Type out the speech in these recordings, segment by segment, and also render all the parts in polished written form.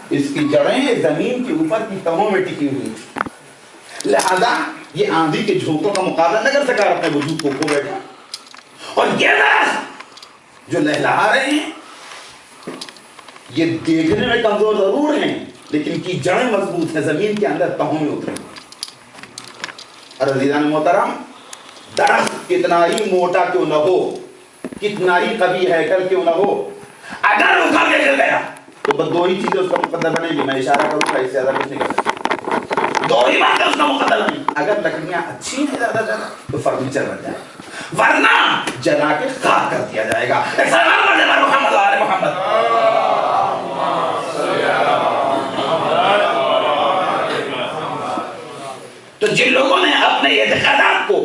اس کی جڑیں زمین کے اوپر کی تہوں میں ٹکی ہوئی تھی، لہذا یہ آندھی کے جھونکوں کا مقابلہ نہ کر سکا، اپنے وجود کو کھو بیٹھا۔ اور یہ درخت جو لہلا رہے ہیں یہ دیکھنے میں کمزور ضرور ہیں لیکن کی جڑیں مضبوط ہیں، زمین کے اندر تہوں میں اترے۔ اور عزیزان محترم، درخت کتنا ہی موٹا کیوں نہ ہو، کتنا ہی قوی ہیکل کیوں نہ ہو، اگر اکھڑ کے گر گیا تو بس دو ہی چیزیں اس کا مقدر بنے گی، میں اشارہ کروں گا، اس سے زیادہ کچھ نہیں کر سکتا، دو ہی باتیں اس کا مقدر بنے گی۔ اگر لکڑیاں اچھی ہیں زیادہ زیادہ تو فرنیچر بن جائے، ورنہ جلا کے خاک کر دیا جائے گا۔ سلام علیہ محمد وعلی محمد۔ تو جن لوگوں نے اپنے اعتقادات کو،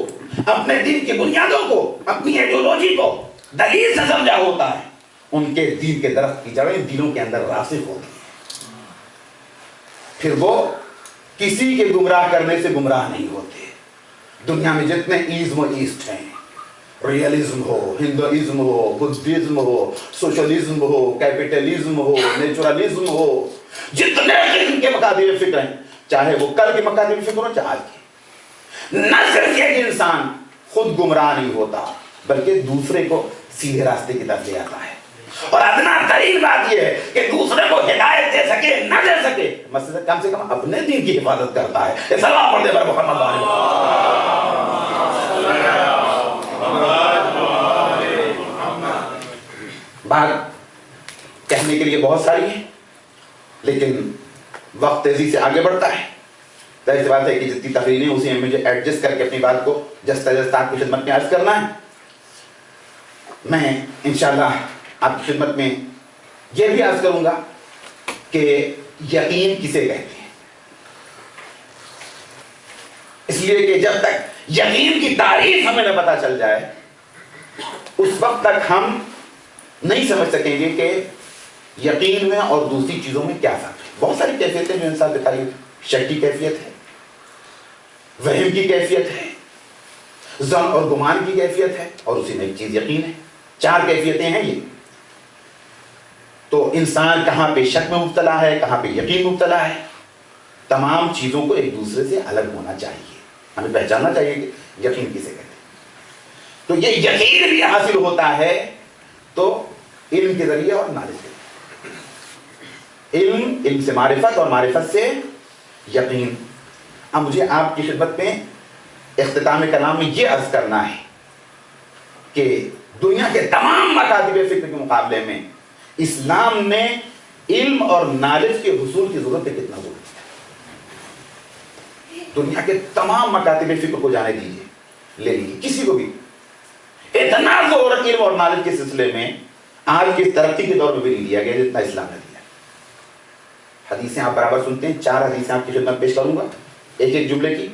اپنے دین کی بنیادوں کو، اپنی ایڈیولوجی کو دلیل سے سمجھا ہوتا ہے، ان کے دین کے درخت کی جڑیں دلوں کے اندر راسخ ہوتی ہیں، پھر وہ کسی کے گمراہ کرنے سے گمراہ نہیں ہوتے۔ دنیا میں جتنے ایزم و ایسٹ ہیں، ریئلزم ہو، ہندوازم ہو، بدھزم ہو، سوشلزم ہو، کیپٹلزم ہو، نیچرلزم ہو، جتنے قسم کے مقادیر فکر ہیں، چاہے وہ کل کے مقادیر فکر ہو چاہے آج کے، نہ صرف یہ انسان خود گمراہ نہیں ہوتا بلکہ دوسرے کو سیدھے راستے کی طرف لے آتا ہے۔ اور ادنا ترین بات یہ ہے کہ دوسرے کو ہدایت دے سکے نہ دے سکے، مثلا کم سے کم اپنے دین کی حفاظت کرتا ہے۔ سلام پڑھ دے بر محمد علیہ۔ بات کہنے کے لیے بہت ساری ہے لیکن وقت تیزی سے آگے بڑھتا ہے، ظاہر سی بات ہے کہ جتنی تقریریں اسی میں مجھے ایڈجسٹ کر کے اپنی بات کو جستا جستا آپ کی خدمت میں عرض کرنا ہے۔ میں انشاءاللہ آپ کی خدمت میں یہ بھی عرض کروں گا کہ یقین کسے کہتے ہیں، اس لیے کہ جب تک یقین کی تعریف ہمیں نہ پتہ چل جائے اس وقت تک ہم نہیں سمجھ سکیں گے کہ یقین میں اور دوسری چیزوں میں کیا فرق ہے۔ بہت ساری کیفیتیں جو انسان دکھائی، شک کی کیفیت ہے، وہم کی کیفیت ہے، ظن اور گمان کی کیفیت ہے، اور اسی میں ایک چیز یقین ہے۔ چار کیفیتیں ہیں یہ۔ تو انسان کہاں پہ شک میں مبتلا ہے، کہاں پہ یقین مبتلا ہے، تمام چیزوں کو ایک دوسرے سے الگ ہونا چاہیے، ہمیں پہچاننا چاہیے کہ یقین کسے کہتے ہیں۔ تو یہ یقین بھی حاصل ہوتا ہے تو علم کے ذریعے اور نالج کے ذریعے، علم سے معرفت اور معرفت سے یقین۔ اب مجھے آپ کی خدمت میں اختتام کلام میں یہ عرض کرنا ہے کہ دنیا کے تمام مکاتب فکر کے مقابلے میں اسلام نے علم اور نالج کے حصول کی ضرورت ہے کتنا ضروری ہے۔ دنیا کے تمام مکاتب فکر کو جانے دیجیے، لے لیجیے، کسی کو بھی اتنا زور علم اور نالج کے سلسلے میں آج کی ترقی کے دور میں بھی نہیں دیا گیا جتنا اسلام نے دیا۔ حدیثیں آپ برابر سنتے ہیں، 4 حدیثیں آپ کی خدمت پیش کروں گا ایک ایک جملے کی۔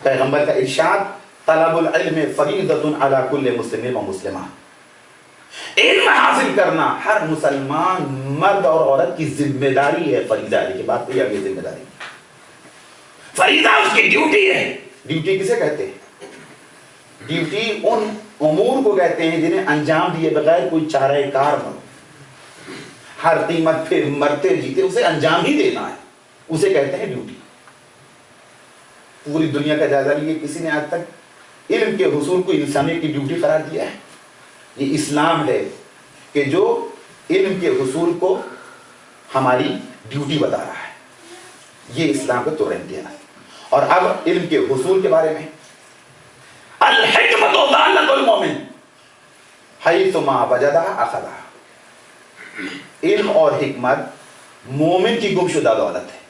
پیغمبر کا ارشاد، طلب العلم فریضۃ علی کل مسلم و مسلمہ، علم حاصل کرنا ہر مسلمان مرد اور عورت کی ذمہ داری ہے، فریضہ ہے، یہ بات کوئی آگے ذمہ داری، فریضہ اس کی ڈیوٹی ہے۔ ڈیوٹی کسے کہتے ہیں؟ ڈیوٹی ان امور کو کہتے ہیں جنہیں انجام دیے بغیر کوئی چارہ کار نہ ہو، ہر قیمت پہ مرتے جیتے اسے انجام ہی دینا ہے، اسے کہتے ہیں ڈیوٹی۔ پوری دنیا کا جائزہ لیے، کسی نے آج تک علم کے حصول کو انسانیت کی ڈیوٹی قرار دیا ہے؟ یہ اسلام ہے کہ جو علم کے حصول کو ہماری ڈیوٹی بتا رہا ہے، یہ اسلام کا تورن دیا ہے۔ اور اب علم کے حصول کے بارے میں، الحکمت ضالۃ المومن حیث ما وجدها اخذها، علم اور حکمت مومن کی گمشدہ دولت ہے،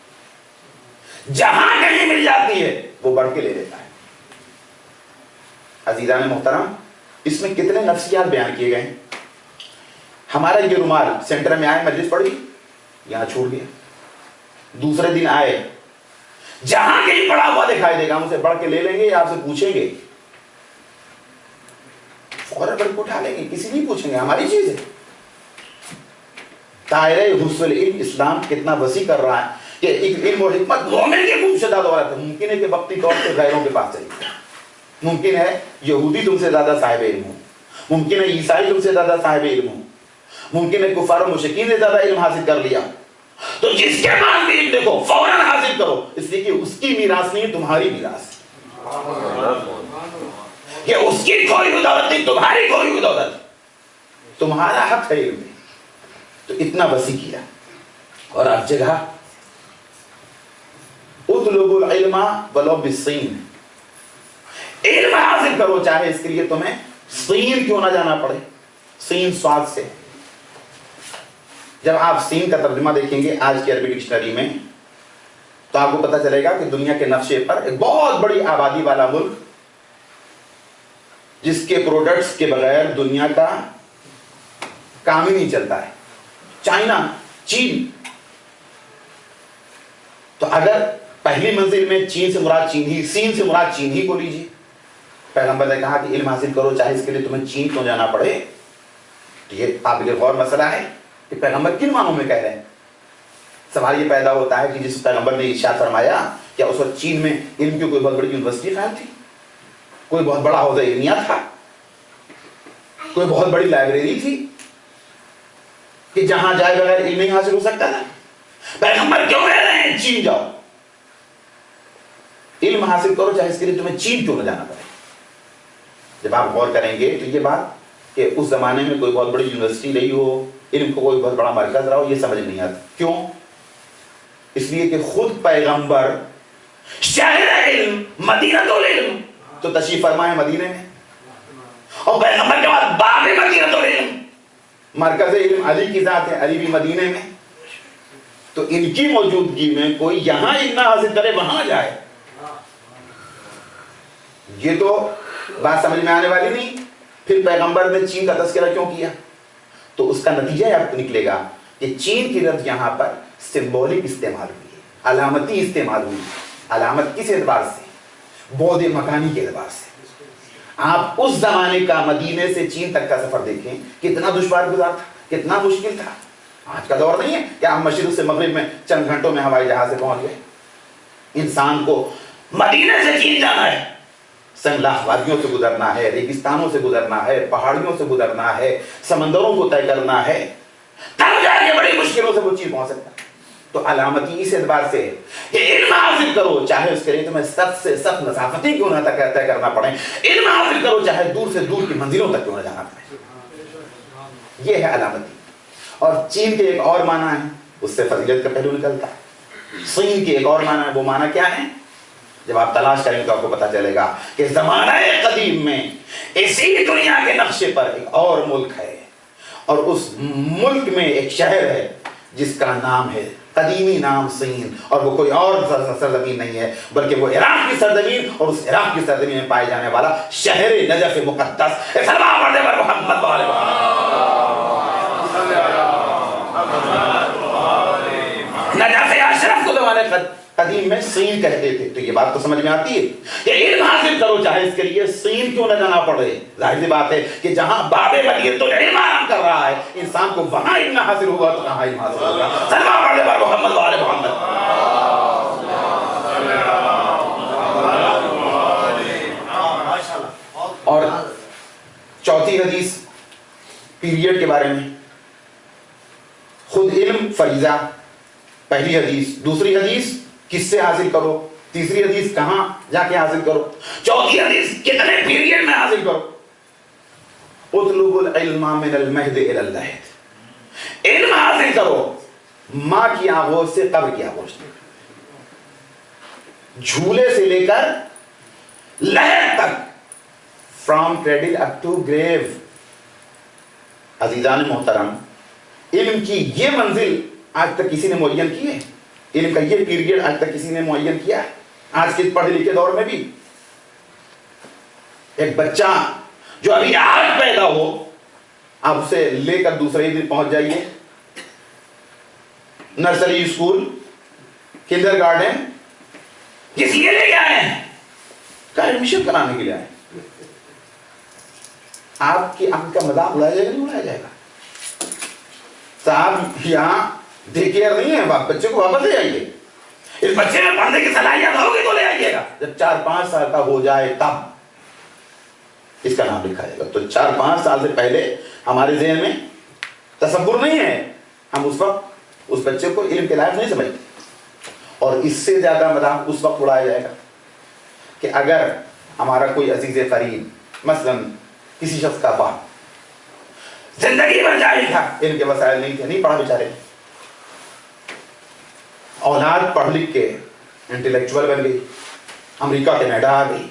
جہاں کہیں مل جاتی ہے وہ بڑھ کے لے لیتا ہے۔ عزیزان محترم، اس میں کتنے نفسیات بیان کیے گئے ہیں۔ ہمارا یہ رومال سینٹر میں آئے، مجلس پڑھی، یہاں چھوڑ گیا، دوسرے دن آئے، جہاں کہیں پڑا ہوا دکھائی دے گا، ہم اسے بڑھ کے لے لیں گے یا آپ سے پوچھیں گے، فوراً بڑھ کے اٹھا لیں گے، کسی نہیں پوچھیں گے، ہماری چیز ہے۔ دائرہ حصول علم اسلام کتنا وسیع کر رہا ہے کہ ایک علم اور حکمت مومن کے گمشدہ دولت ہے۔ ممکن ہے کہ وقتی طور پہ غیروں کے پاس چلی جائے، ممکن ہے یہودی تم سے زیادہ صاحب علم ہو، ممکن ہے عیسائی تم سے زیادہ صاحب علم ہو، ممکن ہے کفار و مشرکین نے زیادہ علم حاصل کر لیا، تو جس کے پاس بھی علم دیکھو فوراً حاصل کرو، اس لیے کہ اس کی میراث نہیں، تمہاری میراث، کہ اس کی کھوئی ہوئی دولت نہیں، تمہاری کھوئی ہوئی دولت، تمہارا حق ہے علم میں. تو اتنا وسیع کیا. اور اب جگہ اطلبوا العلم ولو بالصین، علم حاصل کرو چاہے اس کے لیے تمہیں صین کیوں نہ جانا پڑے. صین سواد سے. جب آپ صین کا ترجمہ دیکھیں گے آج کی عربی ڈکشنری میں تو آپ کو پتہ چلے گا کہ دنیا کے نقشے پر ایک بہت بڑی آبادی والا ملک جس کے پروڈکٹس کے بغیر دنیا کا کام ہی نہیں چلتا ہے، چائنا، چین. تو اگر پہلی منزل میں چین سے مراد چین ہی، صین سے مراد چین ہی کو لیجیے. پیغمبر نے کہا کہ علم حاصل کرو چاہے اس کے لیے تمہیں چین کیوں جانا پڑے. تو یہ قابل غور مسئلہ ہے کہ پیغمبر کن معنوں میں کہہ رہے ہیں. سوال یہ پیدا ہوتا ہے کہ جس پیغمبر نے ارشاد فرمایا کیا اس وقت چین میں علم کی کوئی بہت بڑی یونیورسٹی قائم تھی، کوئی بہت بڑا حوضہ علمیہ تھا، کوئی بہت بڑی لائبریری تھی کہ جہاں جائے بغیر علم نہیں حاصل ہو سکتا تھا؟ پیغمبر کیوں کہہ رہے ہیں چین جاؤ، علم حاصل کرو چاہے اس کے لیے تمہیں چین کیوں نہ جانا پڑے. جب آپ غور کریں گے تو یہ بات کہ اس زمانے میں کوئی بہت بڑی یونیورسٹی رہی ہو، علم کو کوئی بہت بڑا مرکز رہا ہو، یہ سمجھ نہیں آتا. کیوں؟ اس لیے کہ خود پیغمبر شہر علم مدینۃ العلم تو تشریف فرما ہے مدینے میں، اور پیغمبر کے بعد باب مدینۃ العلم مرکز علم علی کی ذات ہے، علی بھی مدینے میں. تو ان کی موجودگی میں کوئی یہاں علم حاصل کرے وہاں جائے، یہ تو بات سمجھ میں آنے والی نہیں. پھر پیغمبر نے چین کا تذکرہ کیوں کیا؟ تو اس کا نتیجہ آپ کو نکلے گا کہ چین کی لفظ یہاں پر سمبولک استعمال ہوئی ہے، علامتی استعمال ہوئی. علامت کس اعتبار سے؟ بعد مکانی کے اعتبار سے. آپ اس زمانے کا مدینے سے چین تک کا سفر دیکھیں کتنا دشوار گزار تھا، کتنا مشکل تھا. آج کا دور نہیں ہے کہ آپ مشرق سے مغرب میں چند گھنٹوں میں ہوائی جہاز سے پہنچ گئے. انسان کو مدینے سے چین جانا ہے، سنگلاخ وادیوں سے گزرنا ہے، ریگستانوں سے گزرنا ہے، پہاڑیوں سے گزرنا ہے، سمندروں کو طے کرنا ہے، تب جا کے بڑی مشکلوں سے وہ چیز پہنچ سکتا ہے. تو علامتی اس اعتبار سے کہ علم حاصل کرو چاہے اس کے لیے تمہیں سخت سے سخت مسافتی کیوں نہ طے کرنا پڑے، علم حاصل کرو چاہے دور سے دور کی منزلوں تک کیوں نہ جانا پڑے. یہ ہے علامتی. اور چین کے ایک اور معنی ہے، اس سے فضیلت کا پہلو نکلتا ہے. صین کے ایک اور معنی ہے، وہ معنی کیا ہے؟ جب آپ تلاش کریں گے تو آپ کو پتہ چلے گا کہ زمانہ قدیم میں اسی دنیا کے نقشے پر ایک اور ملک ہے، اور اس ملک میں ایک شہر ہے جس کا نام ہے قدیمی نام صین، اور وہ کوئی اور سرزمین نہیں ہے بلکہ وہ عراق کی سرزمین، اور اس عراق کی سرزمین میں پائے جانے والا شہر نجف مقدس. سلام پڑھنے پر محمد والے نجف اشرف کو زمانے قدیم میں صین کہتے تھے. تو یہ بات تو سمجھ میں آتی ہے کہ علم حاصل کرو چاہے اس کے لیے صین کیوں نہ جانا پڑے. ظاہر سی بات ہے کہ جہاں باب مدینۃ العلم آرام کر رہا ہے انسان کو وہاں علم حاصل ہوگا تو کہاں علم حاصل ہوگا. سلام پڑھنے پر محمد وآل محمد. اور چوتھی حدیث پیریڈ کے بارے میں، خود علم فریضہ، پہلی حدیث. دوسری حدیث کس سے حاصل کرو، تیسری حدیث کہاں جا کے حاصل کرو، چوتھی حدیث کتنے پیریڈ میں حاصل کرو. اطلبوا العلم من المہد الی اللحد، علم حاصل کرو ماں کی آغوش سے قبر کی آغوش تک، جھولے سے لے کر لحد تک، فرام کریڈل اپ ٹو گریو. عزیزان محترم، علم کی یہ منزل آج تک کسی نے معین کی ہے؟ علم کا یہ پیریڈ آج تک کسی نے معین کیا ہے؟ آج کے پڑھے لکھے دور میں بھی ایک بچہ جو ابھی آج پیدا ہو آپ اسے لے کر دوسرے دن پہنچ جائیے نرسری اسکول، کنڈر گارڈن، کس لیے لے کے آئے ہیں؟ کا ایڈمیشن کرانے کے لیے آئے. آپ کی آنکھ کا مذاق اڑایا جائے گا نہیں اڑایا جائے گا؟ صاحب یہاں ڈے کیئر نہیں ہے، بچے کو واپس لے آئیے. اس بچے میں پڑھنے کی صلاحیت ہوگی تو لے آئیے گا. جب 4-5 سال کا ہو جائے تب اس کا نام لکھا جائے گا. تو 4-5 سال سے پہلے ہمارے ذہن میں تصور نہیں ہے. ہم اس وقت اس بچے کو علم کے لائق نہیں سمجھتے. اور اس سے زیادہ مذاق اس وقت اڑایا جائے گا کہ اگر ہمارا کوئی عزیز قریب مثلا کسی شخص کا باپ زندگی بن جائے تھا، علم کے وسائل نہیں تھے، نہیں پڑھا بیچارے، اولاد پڑھ لکھ کے انٹلیکچوئل بن گئی، امریکہ کینیڈا آ گئی،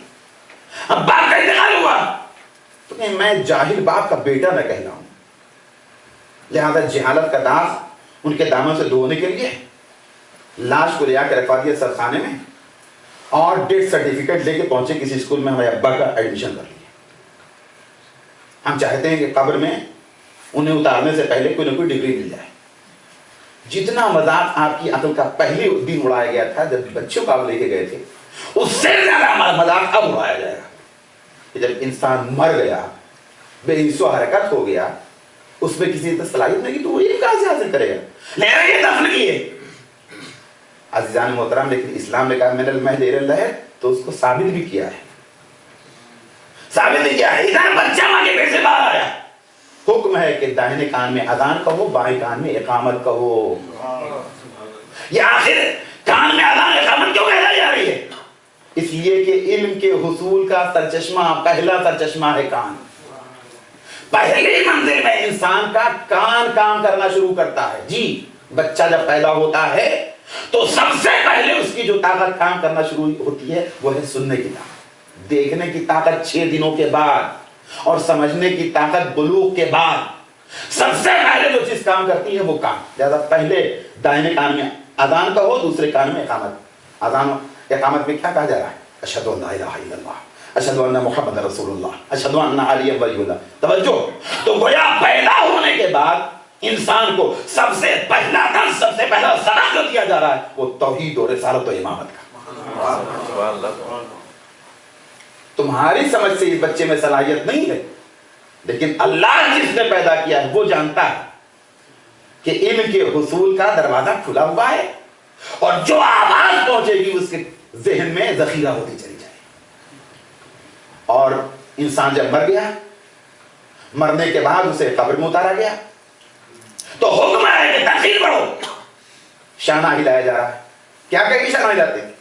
اب باپ کا انتقال ہوا تو کہ میں جاہل باپ کا بیٹا نہ کہلاؤں، لہذا جہالت کا داغ ان کے دامن سے دھونے کے لیے لاش کو لے آ کے رکھوا دیا سرخانے میں اور ڈیتھ سرٹیفکیٹ لے کے پہنچے کسی اسکول میں، ہمارے ابا کا ایڈمیشن کر لیا. ہم چاہتے ہیں کہ قبر میں انہیں اتارنے سے پہلے کوئی نہ کوئی ڈگری مل جائے. جتنا مذاق آپ کی عقل کا پہلے دن اڑایا گیا تھا جب بچوں کو آپ لے کے گئے تھے، اس سے زیادہ مذاق اب اڑایا جائے گا کہ جب انسان مر گیا، بے حس و حرکت ہو گیا، اس میں کسی نے صلاحیت نہیں کی تو وہ یہ کہاں سے حاصل کرے گا؟ لیکن یہ دفن کیے عزیزان محترم. لیکن اسلام نے کہا من المہد الی اللحد، تو اس کو ثابت بھی کیا ہے، ثابت بھی کیا ہے. ادھر بچہ ماں کے پیٹ سے باہر آیا، حکم ہے کہ داہنے کان میں اذان کہو، بائیں کان میں اقامت کہو. یہ آخر کان میں اذان اقامت کیوں کہلائی جا رہی ہے؟ اس لیے کہ علم کے حصول کا سرچشمہ، پہلا سرچشمہ ہے کان. پہلی منزل میں انسان کا کان کام کرنا شروع کرتا ہے. جی بچہ جب پیدا ہوتا ہے تو سب سے پہلے اس کی جو طاقت کام کرنا شروع ہوتی ہے وہ ہے سننے کی طاقت، دیکھنے کی طاقت 6 دنوں کے بعد، اور سمجھنے کی طاقت بلوغ کے بعد. سب سے پہلے جو چیز کام کرتی ہے وہ کان. لہذا پہلے دائیں کان میں اذان کہو، دوسرے کان میں اقامت. اذان اقامت میں کیا کہا جا رہا ہے؟ اشہد ان لا الہ الا اللہ، اشہد ان محمد رسول اللہ، اشہد ان علی ولی اللہ. توجہ. تو گویا پیدا ہونے کے بعد انسان کو سب سے پہلا درس، سب سے پہلا سبق جو دیا جا رہا ہے وہ توحید اور رسالت و امامت کا. تمہاری سمجھ سے اس بچے میں صلاحیت نہیں ہے، لیکن اللہ جس نے پیدا کیا ہے وہ جانتا ہے کہ علم کے حصول کا دروازہ کھلا ہوا ہے، اور جو آواز پہنچے گی اس کے ذہن میں ذخیرہ ہوتی چلی جائے. اور انسان جب مر گیا، مرنے کے بعد اسے قبر میں اتارا گیا تو حکم ہے کہ تکبیر پڑھو. شانہ ہلایا جا رہا ہے. کیا کہہ کے شانہ ہلاتے ہیں؟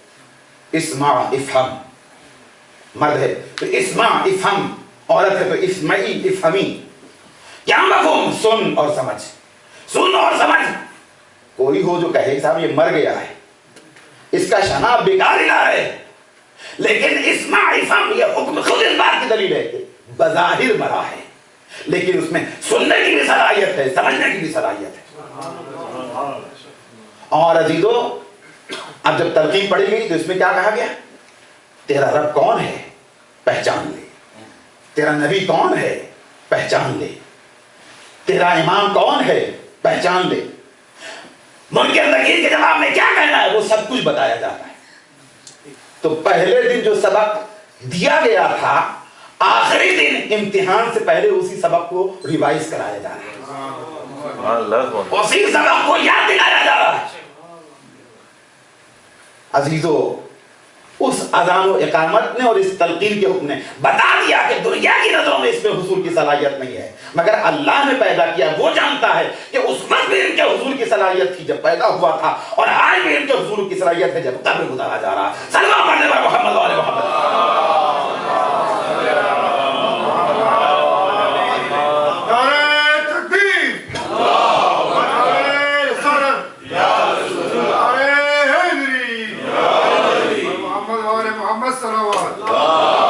اسمع افہم. مرد ہے تو اسمع افہم، عورت ہے تو اسمعی افہمی. کیا مفہوم؟ سن اور سمجھ، سن اور سمجھ. کوئی ہو جو کہے صاحب یہ مر گیا ہے، اس کا شانہ بیکار ہلا ہے، لیکن اسمع افہم یہ حکم خود اس بات کی دلیل ہے کہ بظاہر مرا ہے لیکن اس میں سننے کی بھی صلاحیت ہے، سمجھنے کی بھی صلاحیت ہے. اور عزیزو اب جب تلقین پڑھی گئی تو اس میں کیا کہا گیا؟ تیرا رب کون ہے پہچان لے، تیرا نبی کون ہے پہچان لے، تیرا امام کون ہے پہچان لے. منکر نکیر کے جواب میں کیا کہنا ہے وہ سب کچھ بتایا جاتا ہے. تو پہلے دن جو سبق دیا گیا تھا، آخری دن امتحان سے پہلے اسی سبق کو ریوائز کرایا جا رہا ہے، اسی سبق کو یاد دلایا جا رہا ہے. عزیزو اس اذان و اقامت نے اور اس تلقین کے حکم نے بتا دیا کہ دنیا کی نظروں میں اس میں حصول کی صلاحیت نہیں ہے، مگر اللہ نے پیدا کیا وہ جانتا ہے کہ اس وقت بھی ان کے حصول کی صلاحیت تھی جب پیدا ہوا تھا، اور آج بھی ان کے حصول کی صلاحیت ہے جب قبر گزارا جا رہا. سلام پڑھنے پر محمد و آل محمد. محمد صلوات